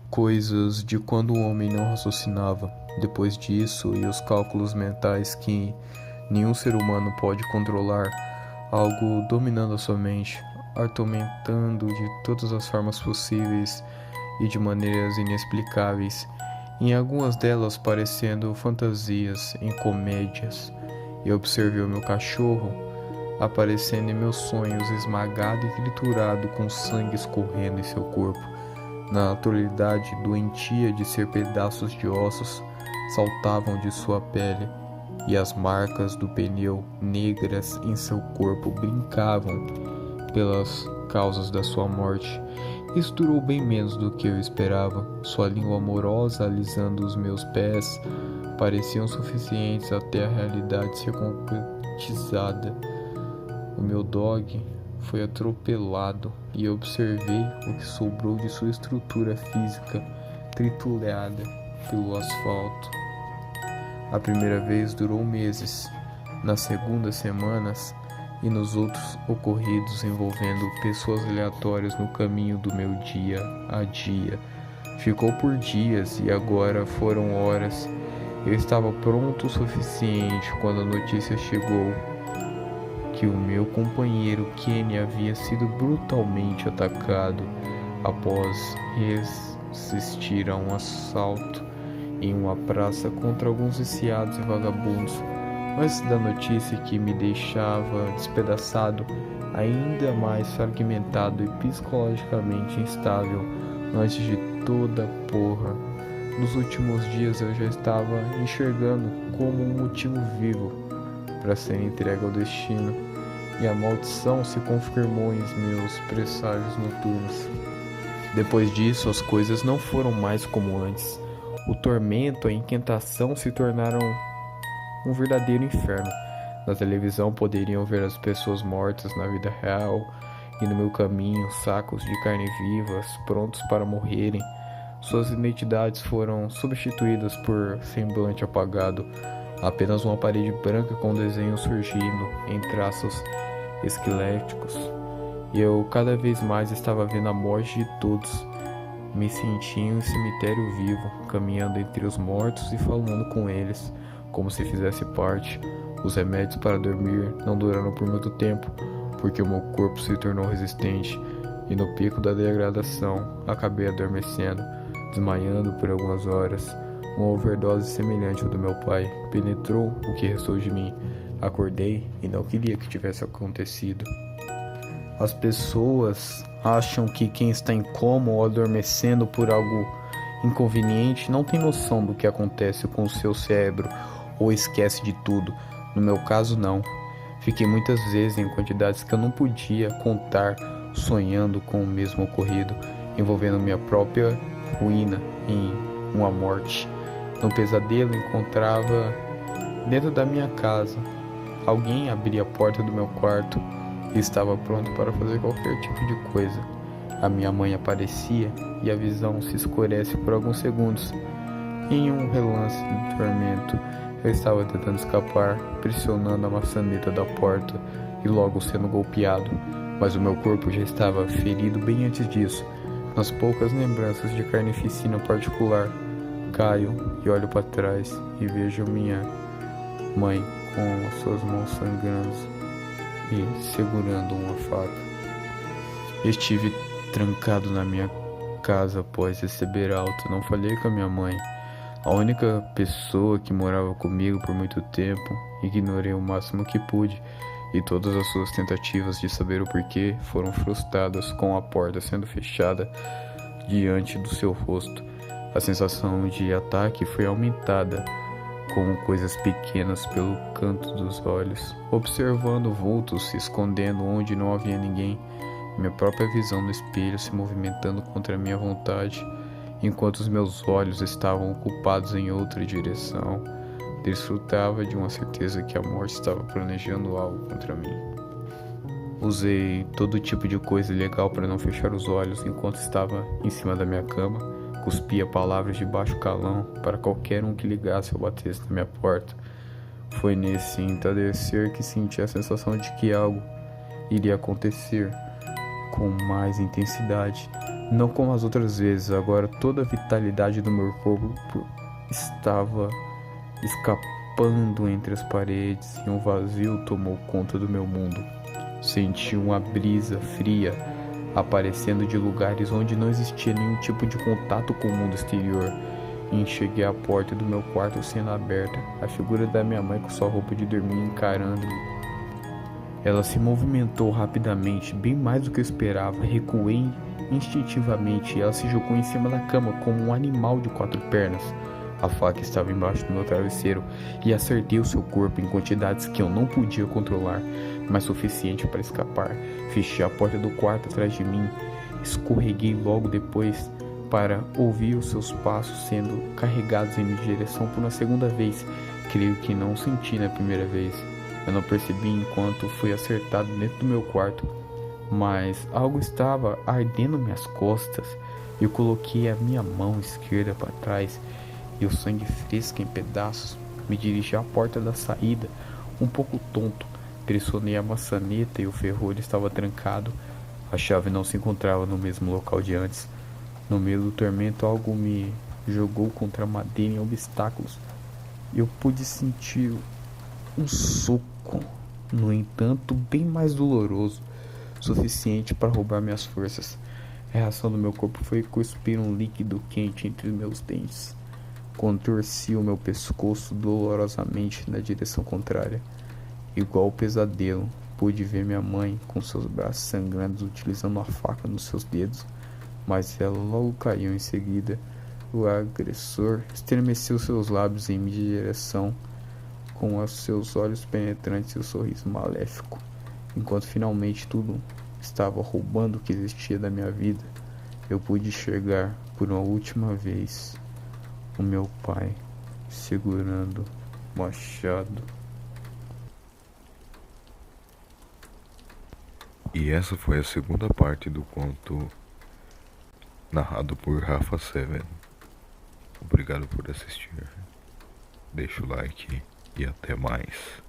coisas de quando o homem não raciocinava. Depois disso, e os cálculos mentais que nenhum ser humano pode controlar, algo dominando a sua mente, atormentando de todas as formas possíveis e de maneiras inexplicáveis, em algumas delas parecendo fantasias em comédias. Eu observei o meu cachorro aparecendo em meus sonhos, esmagado e triturado, com sangue escorrendo em seu corpo. Na naturalidade doentia de ser pedaços de ossos saltavam de sua pele, e as marcas do pneu negras em seu corpo brincavam pelas causas da sua morte. Isso durou bem menos do que eu esperava. Sua língua amorosa alisando os meus pés pareciam suficientes até a realidade ser concretizada. O meu dog foi atropelado e eu observei o que sobrou de sua estrutura física triturada pelo asfalto. A primeira vez durou meses, nas segundas semanas e nos outros ocorridos envolvendo pessoas aleatórias no caminho do meu dia a dia. Ficou por dias e agora foram horas. Eu estava pronto o suficiente quando a notícia chegou que o meu companheiro Kenny havia sido brutalmente atacado após resistir a um assalto em uma praça contra alguns viciados e vagabundos. Antes da notícia que me deixava despedaçado, ainda mais fragmentado e psicologicamente instável, antes de toda a porra. Nos últimos dias eu já estava enxergando como um motivo vivo para ser entregue ao destino, e a maldição se confirmou em meus presságios noturnos. Depois disso, as coisas não foram mais como antes. O tormento, a inquietação se tornaram um verdadeiro inferno. Na televisão poderiam ver as pessoas mortas na vida real, e no meu caminho sacos de carne vivas, prontos para morrerem. Suas identidades foram substituídas por semblante apagado, apenas uma parede branca com desenhos surgindo em traços esqueléticos. E eu cada vez mais estava vendo a morte de todos. Me sentia em um cemitério vivo, caminhando entre os mortos e falando com eles, como se fizesse parte. Os remédios para dormir não duraram por muito tempo, porque o meu corpo se tornou resistente, e no pico da degradação acabei adormecendo, desmaiando por algumas horas. Uma overdose semelhante ao do meu pai penetrou o que restou de mim. Acordei e não queria que tivesse acontecido. As pessoas acham que quem está em coma ou adormecendo por algo inconveniente não tem noção do que acontece com o seu cérebro ou esquece de tudo. No meu caso, não. Fiquei muitas vezes em quantidades que eu não podia contar, sonhando com o mesmo ocorrido, envolvendo minha própria ruína em uma morte. No pesadelo, encontrava dentro da minha casa. Alguém abria a porta do meu quarto e estava pronto para fazer qualquer tipo de coisa. A minha mãe aparecia e a visão se escurece por alguns segundos. Em um relance de tormento, eu estava tentando escapar, pressionando a maçaneta da porta e logo sendo golpeado, mas o meu corpo já estava ferido bem antes disso. Nas poucas lembranças de carnificina particular, caio e olho para trás e vejo minha mãe com as suas mãos sangrando e segurando uma faca. Estive trancado na minha casa após receber alta. Não falei com a minha mãe, a única pessoa que morava comigo por muito tempo. Ignorei o máximo que pude, e todas as suas tentativas de saber o porquê foram frustradas com a porta sendo fechada diante do seu rosto. A sensação de ataque foi aumentada com coisas pequenas pelo canto dos olhos, observando vultos se escondendo onde não havia ninguém, minha própria visão no espelho se movimentando contra a minha vontade, enquanto os meus olhos estavam ocupados em outra direção. Desfrutava de uma certeza que a morte estava planejando algo contra mim. Usei todo tipo de coisa ilegal para não fechar os olhos enquanto estava em cima da minha cama. Cuspia palavras de baixo calão para qualquer um que ligasse ou batesse na minha porta. Foi nesse entardecer que senti a sensação de que algo iria acontecer com mais intensidade. Não como as outras vezes, agora toda a vitalidade do meu corpo estava escapando entre as paredes e um vazio tomou conta do meu mundo. Senti uma brisa fria aparecendo de lugares onde não existia nenhum tipo de contato com o mundo exterior. E enxerguei a porta do meu quarto sendo aberta, a figura da minha mãe com sua roupa de dormir encarando-me. Ela se movimentou rapidamente, bem mais do que eu esperava. Recuei instintivamente e ela se jogou em cima da cama como um animal de 4 pernas. A faca estava embaixo do meu travesseiro e acertei o seu corpo em quantidades que eu não podia controlar, mas suficiente para escapar. Fechei a porta do quarto atrás de mim. Escorreguei logo depois para ouvir os seus passos sendo carregados em minha direção por uma segunda vez. Creio que não senti na primeira vez. Eu não percebi enquanto fui acertado dentro do meu quarto, mas algo estava ardendo minhas costas. Eu coloquei a minha mão esquerda para trás e o sangue fresco em pedaços. Me dirigi à porta da saída, um pouco tonto. Pressionei a maçaneta e o ferrolho estava trancado. A chave não se encontrava no mesmo local de antes. No meio do tormento, algo me jogou contra a madeira em obstáculos. Eu pude sentir um soco, no entanto, bem mais doloroso, suficiente para roubar minhas forças. A reação do meu corpo foi cuspir um líquido quente entre meus dentes. Contorci o meu pescoço dolorosamente na direção contrária. Igual ao pesadelo, pude ver minha mãe com seus braços sangrando utilizando a faca nos seus dedos, mas ela logo caiu em seguida. O agressor estremeceu seus lábios em minha direção com os seus olhos penetrantes e o sorriso maléfico. Enquanto finalmente tudo estava roubando o que existia da minha vida, eu pude enxergar por uma última vez o meu pai segurando o machado. E essa foi a segunda parte do conto narrado por Rafa Seven. Obrigado por assistir. Deixa o like e até mais.